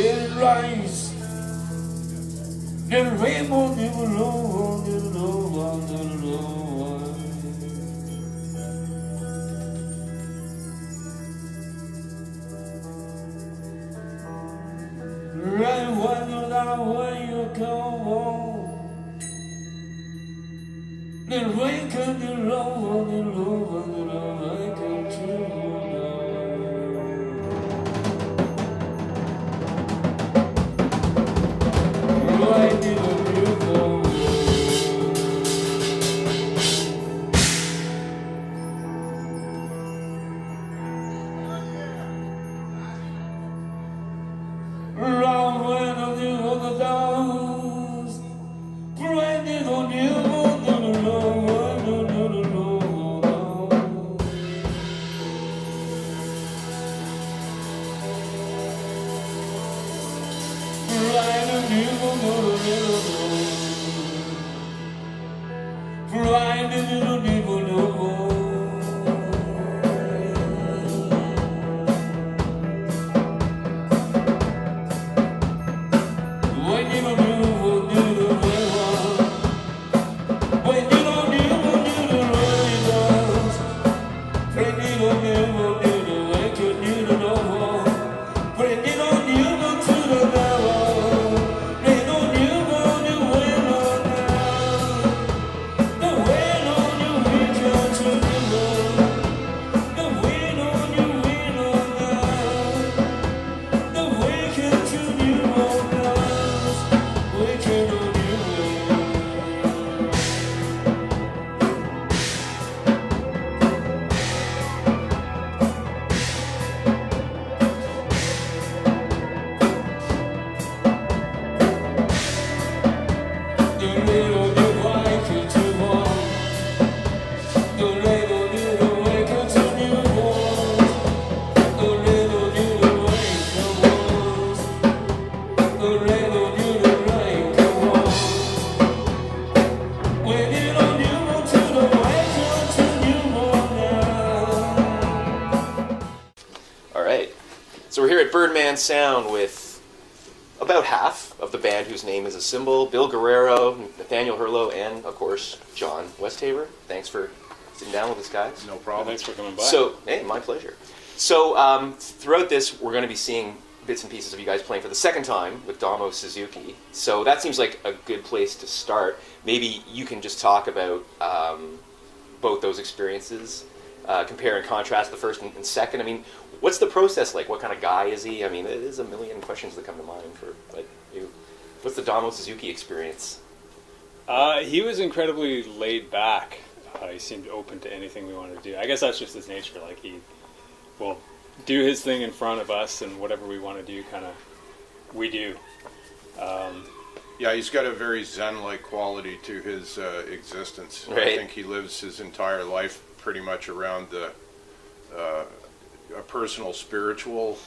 red lights. Little rainbow, little low, little low, little low. Right when you're down, when you come home. Little rain come, little low, little low, little rain come too. Birdman Sound with about half of the band whose name is a symbol, Bill Guerrero, Nathaniel Hurlow, and, of course, John Westhaver. Thanks for sitting down with us, guys. No problem. Thanks for coming by. So, hey, my pleasure. So, throughout this, we're going to be seeing bits and pieces of you guys playing for the second time with Damo Suzuki. So that seems like a good place to start. Maybe you can just talk about both those experiences, compare and contrast the first and second. I mean, what's the process like? What kind of guy is he? I mean, there's a million questions that come to mind for like you. What's the Damo Suzuki experience? He was incredibly laid back. He seemed open to anything we wanted to do. I guess that's just his nature. Like he will do his thing in front of us, and whatever we want to do, kind of we do. Yeah, he's got a very Zen-like quality to his existence. Right. I think he lives his entire life pretty much around a personal spiritual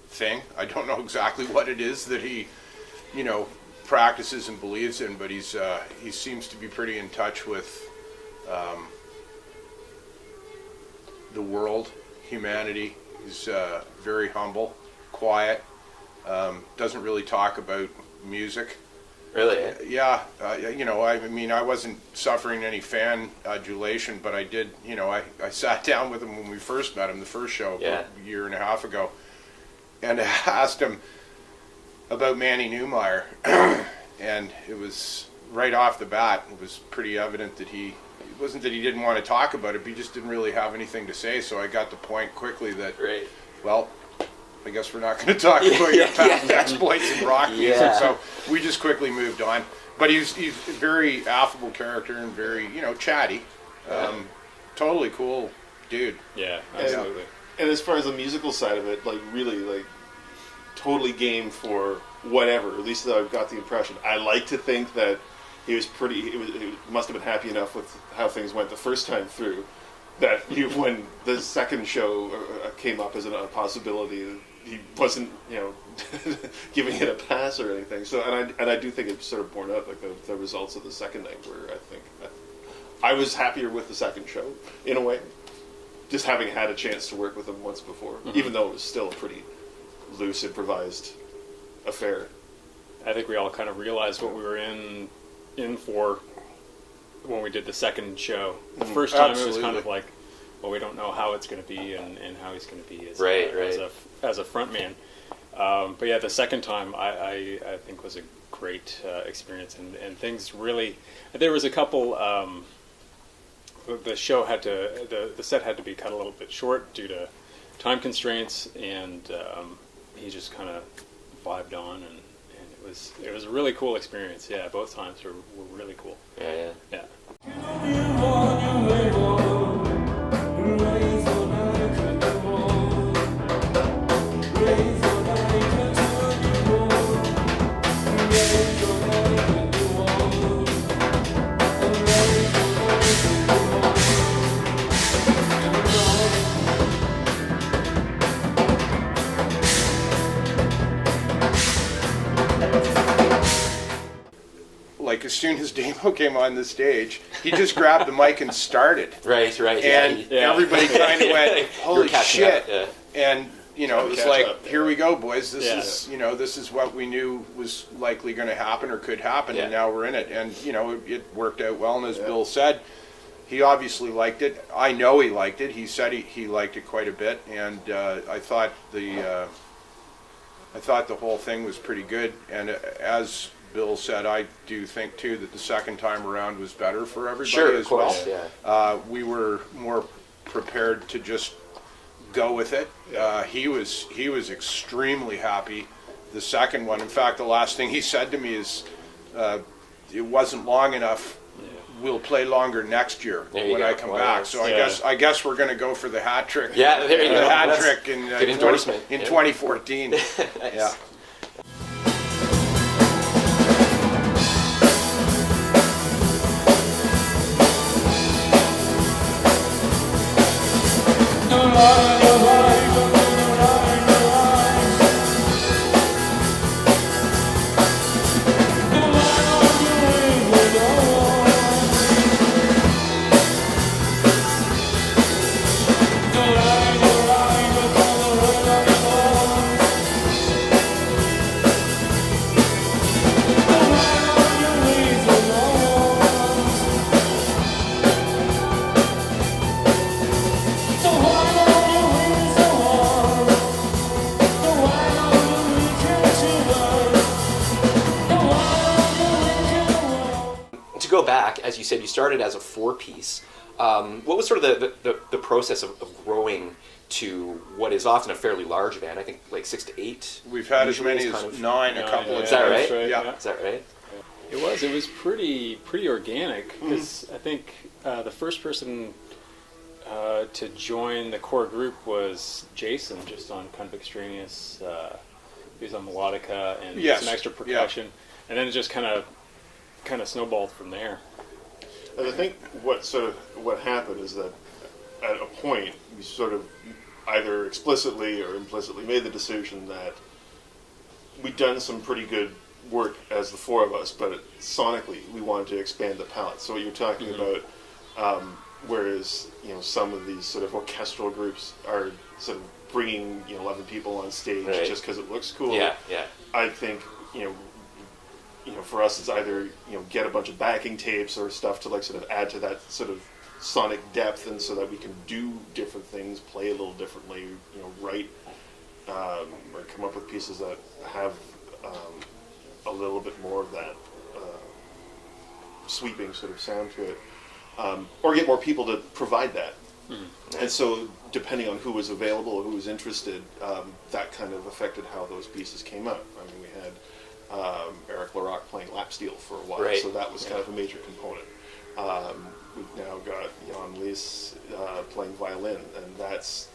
thing. I don't know exactly what it is that he, practices and believes in, but he seems to be pretty in touch with the world, humanity. He's very humble, quiet, doesn't really talk about music. Really? Yeah, I mean, I wasn't suffering any fan adulation, but I did, I sat down with him when we first met him, the first show, about a year and a half ago, and I asked him about Manny Newmeyer, and it was right off the bat, it was pretty evident that it wasn't that he didn't want to talk about it, but he just didn't really have anything to say, so I got the point quickly that, well, I guess we're not going to talk about your past exploits in rock music, so we just quickly moved on. But he's a very affable character and very, chatty. Totally cool dude. Yeah, absolutely. And as far as the musical side of it, really, totally game for whatever. At least I've got the impression. I like to think that he was he must have been happy enough with how things went the first time through, that when the second show came up as a possibility, he wasn't, giving it a pass or anything. So, and I do think it's sort of borne out, like the results of the second night, where I think I was happier with the second show in a way, just having had a chance to work with him once before, even though it was still a pretty loose, improvised affair. I think we all kind of realized what we were in for when we did the second show. The first time it was kind of like, well, we don't know how it's going to be and how he's going to be as a front man. But yeah, the second time I think was a great experience, and things really. There was a couple. The show had to the set had to be cut a little bit short due to time constraints, and he just kind of vibed on, and it was a really cool experience. Yeah, both times were really cool. Yeah. Like as soon as Damo came on the stage, he just grabbed the mic and started. Right. And everybody kind of went, "Holy shit!" And it was like, "Here we go, boys. This is what we knew was likely going to happen or could happen, and now we're in it." And it worked out well. And as Bill said, he obviously liked it. I know he liked it. He said he liked it quite a bit, and I thought the whole thing was pretty good. And as Bill said, I do think too that the second time around was better for everybody as well. Yeah. We were more prepared to just go with it. He was extremely happy the second one. In fact, the last thing he said to me is, "It wasn't long enough. We'll play longer next year when I come back." So I guess we're going to go for the hat trick. Yeah, there you go. The hat trick in 2014. Nice. Yeah. Go back, as you said, you started as a 4-piece. What was sort of the process of growing to what is often a fairly large band? I think like 6 to 8. We've had as many as 9 a couple of times. Is that right? Yeah. Is that right? It was pretty organic, because I think the first person to join the core group was Jason, just on kind of extraneous. He was on melodica and some extra percussion, and then it just kind of snowballed from there. And I think what happened is that at a point we sort of either explicitly or implicitly made the decision that we'd done some pretty good work as the 4 of us, but sonically we wanted to expand the palette. So what you're talking about, whereas some of these sort of orchestral groups are sort of bringing 11 people on stage just because it looks cool. Yeah. I think for us, it's either get a bunch of backing tapes or stuff to like sort of add to that sort of sonic depth, and so that we can do different things, play a little differently, write or come up with pieces that have a little bit more of that sweeping sort of sound to it, or get more people to provide that. And so, depending on who was available, who was interested, that kind of affected how those pieces came out. I mean, we had Eric LaRocque playing lap steel for a while, so that was kind of a major component. We've now got Jan Lees playing violin, and that's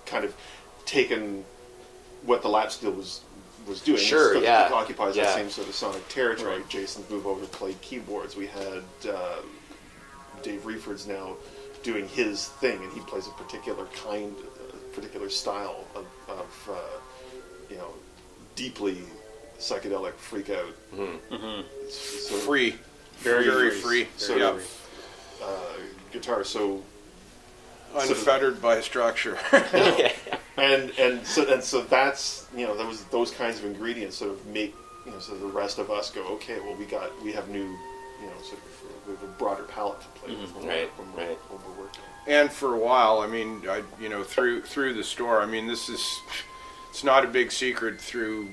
kind of taken what the lap steel was doing. Sure, it occupies that yeah. same sort of sonic territory. Right. Jason's moved over to play keyboards. We had Dave Reeford's now doing his thing, and he plays a particular style of deeply psychedelic freak out. Sort of Free. Very free. Sort of guitar. So unfettered by structure. and so that's that was those kinds of ingredients sort of make so the rest of us go, okay, well we have new sort of we have a broader palette to play with when we're working. And for a while, I mean, through the store, I mean, it's not a big secret through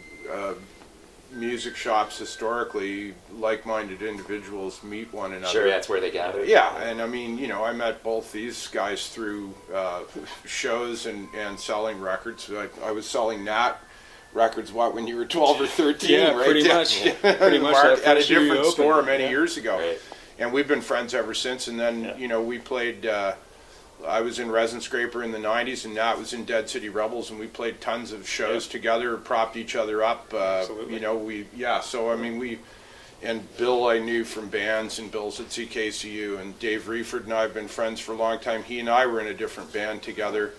music shops historically, like-minded individuals meet one another. Sure, that's where they gather. Yeah, and I mean, I met both these guys through shows and selling records. I was selling Nat records when you were 12 or 13, yeah, right? pretty much. Pretty much at a first year you different store opened. many years ago. Right. And we've been friends ever since. And then, we played, I was in Resin Scraper in the 90s, and Nat was in Dead City Rebels, and we played tons of shows together, propped each other up. Absolutely. So I mean, and Bill I knew from bands, and Bill's at CKCU, and Dave Reeford and I have been friends for a long time. He and I were in a different band together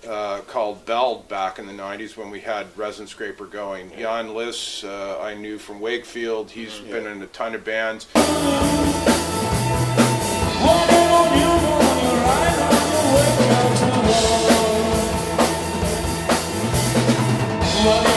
called Beld back in the 90s when we had Resin Scraper going. Jan Liss I knew from Wakefield. He's been in a ton of bands. Well,